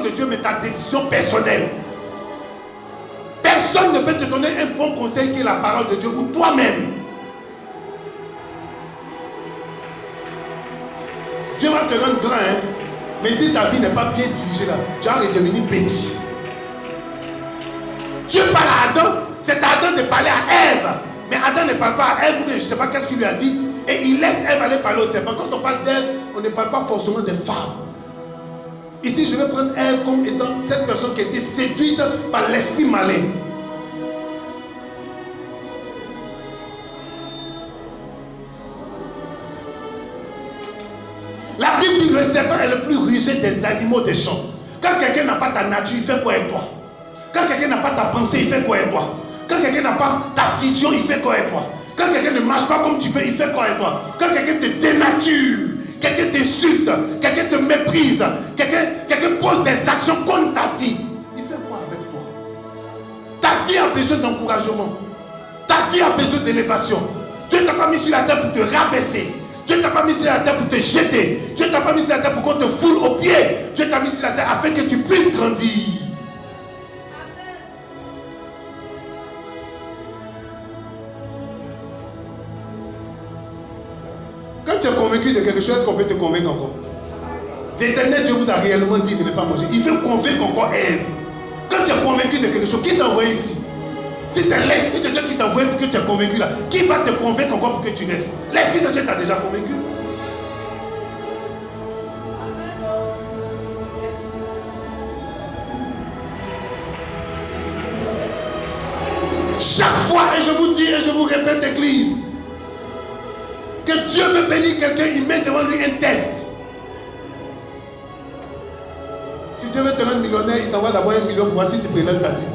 de Dieu, mais ta décision personnelle. Personne ne peut te donner un bon conseil qui est la parole de Dieu ou toi-même. Dieu va te rendre grand, hein? Mais si ta vie n'est pas bien dirigée là, tu vas redevenir petit. Dieu parle à Adam, c'est à Adam de parler à Ève. Mais Adam ne parle pas à Ève, je ne sais pas qu'est-ce qu'il lui a dit. Et il laisse Ève aller parler au serpent. Quand on parle d'Ève, on ne parle pas forcément des femmes. Ici, je vais prendre Ève comme étant cette personne qui a été séduite par l'esprit malin. La Bible dit que le serpent est le plus rusé des animaux des champs. Quand quelqu'un n'a pas ta nature, il fait quoi avec toi? Quand quelqu'un n'a pas ta pensée, il fait quoi avec toi? Quand quelqu'un n'a pas ta vision, il fait quoi avec toi? Quand quelqu'un ne marche pas comme tu veux, il fait quoi avec toi? Quand quelqu'un te dénature, quelqu'un t'insulte, quelqu'un te méprise, quelqu'un pose des actions contre ta vie, il fait quoi avec toi? Ta vie a besoin d'encouragement. Ta vie a besoin d'élévation. Dieu ne t'a pas mis sur la terre pour te rabaisser. Dieu ne t'a pas mis sur la terre pour te jeter. Dieu ne t'a pas mis sur la terre pour qu'on te foule aux pieds. Dieu t'a mis sur la terre afin que tu puisses grandir. Quand tu es convaincu de quelque chose, qu'on peut te convaincre encore. L'Éternel Dieu vous a réellement dit de ne pas manger. Il veut convaincre encore Ève. Quand tu es convaincu de quelque chose, qui t'a envoyé ici? Si c'est l'Esprit de Dieu qui t'a envoyé pour que tu es convaincu là, qui va te convaincre encore pour que tu restes? L'Esprit de Dieu t'a déjà convaincu. Chaque fois, et je vous dis et je vous répète, Église, que Dieu veut bénir quelqu'un, il met devant lui un test. Si Dieu veut te rendre millionnaire, il t'envoie d'abord 1 million pour voir si tu prélèves ta dîme.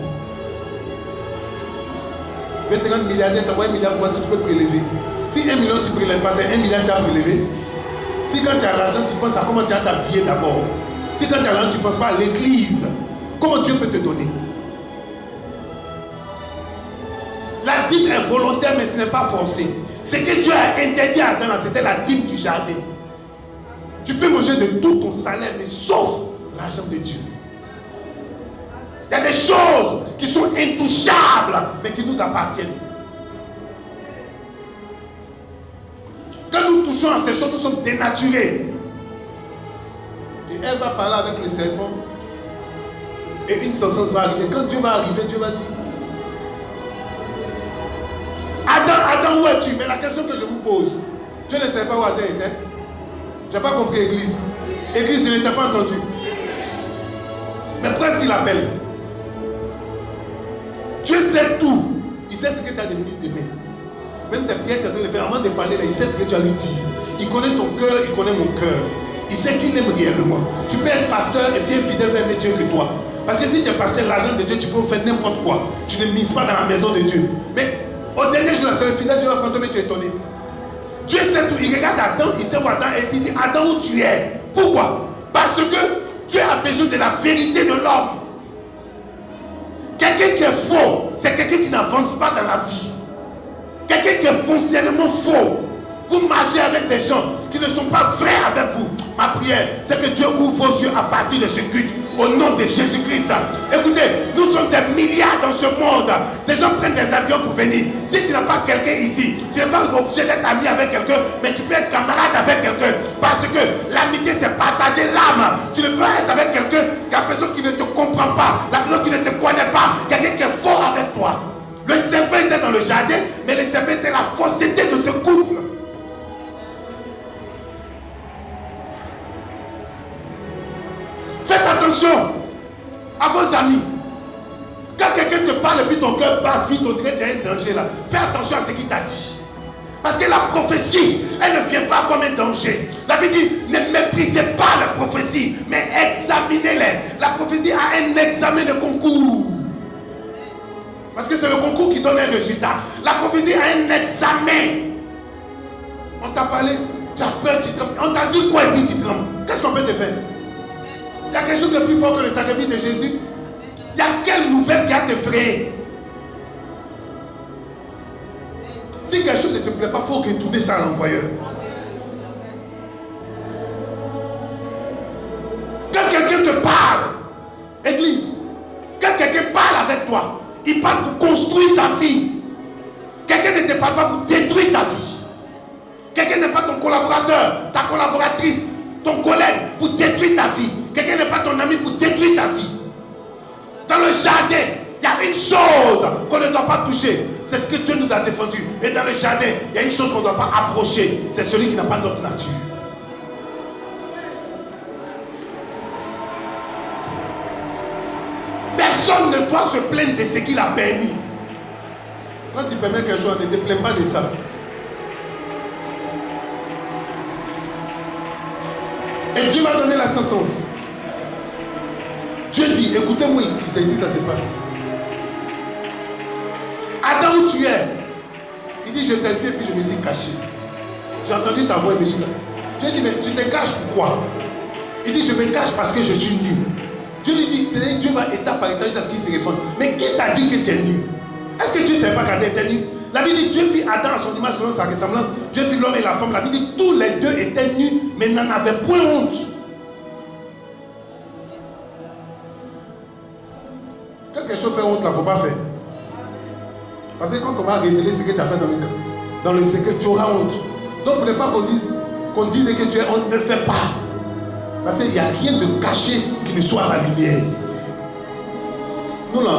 Il veut te rendre milliardaire, il t'envoie 1 milliard pour voir si tu peux prélever. Si 1 million tu ne prélèves pas, c'est 1 milliard que tu as prélevé. Si quand tu as l'argent, tu penses à comment tu as t'habiller d'abord. Si quand tu as l'argent, tu ne penses pas à l'église. Comment Dieu peut te donner? La dîme est volontaire, mais ce n'est pas forcé. Ce que Dieu a interdit à Adam, c'était la dîme du jardin. Tu peux manger de tout ton salaire, mais sauf l'argent de Dieu. Il y a des choses qui sont intouchables, mais qui nous appartiennent. Quand nous touchons à ces choses, nous sommes dénaturés. Et elle va parler avec le serpent. Et une sentence va arriver. Quand Dieu va arriver, Dieu va dire: Adam, où es-tu? Mais la question que je vous pose, Dieu ne sait pas où Adam était. Je n'ai pas compris, Église. Église, je ne t'ai pas entendu. Mais presque il appelle. Dieu sait tout. Il sait ce que tu as devenu demain. Même tes prières, tu as de faire avant de parler, là, il sait ce que tu as lui dit. Il connaît ton cœur, il connaît mon cœur. Il sait qu'il aime réellement. Tu peux être pasteur et bien fidèle vers Dieu que toi. Parce que si tu es pasteur, l'argent de Dieu, tu peux faire n'importe quoi. Tu ne mises pas dans la maison de Dieu. Mais au dernier jour, la seule fidèle, Dieu va prendre, mais tu es étonné. Dieu sait tout. Il regarde Adam, il sait où Adam est, et puis il dit: Adam, où tu es? Pourquoi? Parce que Dieu a besoin de la vérité de l'homme. Quelqu'un qui est faux, c'est quelqu'un qui n'avance pas dans la vie. Quelqu'un qui est foncièrement faux. Vous marchez avec des gens qui ne sont pas vrais avec vous. Ma prière, c'est que Dieu ouvre vos yeux à partir de ce culte. Au nom de Jésus-Christ. Écoutez, nous sommes des milliards dans ce monde. Des gens prennent des avions pour venir. Si tu n'as pas quelqu'un ici, tu n'es pas obligé d'être ami avec quelqu'un, mais tu peux être camarade avec quelqu'un. Parce que l'amitié, c'est partager l'âme. Tu ne peux pas être avec quelqu'un, la personne qui ne te comprend pas, la personne qui ne te connaît pas, quelqu'un qui est fort avec toi. Le serpent était dans le jardin, mais le serpent était la fausseté de ce couple. Faites attention à vos amis. Quand quelqu'un te parle et puis ton cœur bat vite, on dirait que tu as un danger là. Fais attention à ce qu'il t'a dit. Parce que la prophétie, elle ne vient pas comme un danger. La Bible dit: ne méprisez pas la prophétie, mais examinez-les. La prophétie a un examen de concours. Parce que c'est le concours qui donne un résultat. La prophétie a un examen. On t'a parlé, tu as peur, tu trembles. On t'a dit quoi et puis tu trembles. Qu'est-ce qu'on peut te faire? Il y a quelque chose de plus fort que le sacrifice de Jésus. Il y a quelle nouvelle qui a t'effrayé? Si quelque chose ne te plaît pas, il faut retourner ça à l'envoyeur. Quand quelqu'un te parle toi. Il parle pour construire ta vie. Quelqu'un ne te parle pas pour détruire ta vie. Quelqu'un n'est pas ton collaborateur, ta collaboratrice, ton collègue pour détruire ta vie. Quelqu'un n'est pas ton ami pour détruire ta vie. Dans le jardin, il y a une chose qu'on ne doit pas toucher. C'est ce que Dieu nous a défendu. Et dans le jardin, il y a une chose qu'on ne doit pas approcher. C'est celui qui n'a pas notre nature. Personne ne doit se plaindre de ce qu'il a permis. Quand tu permets quelque chose, ne te plains pas de ça. Et Dieu m'a donné la sentence. Dieu dit, écoutez-moi ici, c'est ici que ça se passe. Adam, où tu es? Il dit, je t'ai vu et puis je me suis caché. J'ai entendu ta voix et je me suis caché. Dieu dit, mais tu te caches pourquoi? Il dit, je me cache parce que je suis nu. Dieu lui dit, Dieu va étape par étape jusqu'à ce qu'il se réponde. Mais qui t'a dit que tu es nu? Est-ce que Dieu ne savait pas qu'Adam était nu? La Bible dit, Dieu fit Adam à son image selon sa ressemblance. Dieu fit l'homme et la femme. La Bible dit, tous les deux étaient nus, mais n'en avaient point honte. Quand quelque chose fait honte, il ne faut pas faire. Parce que quand on va révéler ce que tu as fait dans le secret, tu auras honte. Donc pour ne pas qu'on dise que tu es honte, ne le fais pas. Parce qu'il n'y a rien de caché qui ne soit à la lumière. Nous là,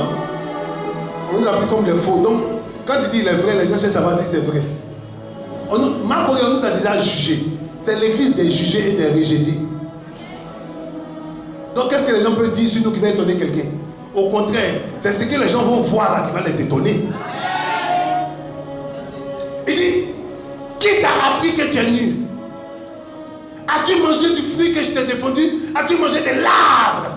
on nous a pris comme les faux. Donc, quand tu dis il est vrai, les gens cherchent à voir si c'est vrai. Marc Aurèle nous a déjà jugés. C'est l'église des jugés et des rejetés. Donc, qu'est-ce que les gens peuvent dire sur nous qui va étonner quelqu'un? Au contraire, c'est ce que les gens vont voir là qui va les étonner. Il dit, qui t'a appris que tu es nu? As-tu mangé du fruit que je t'ai défendu? As-tu mangé de l'arbre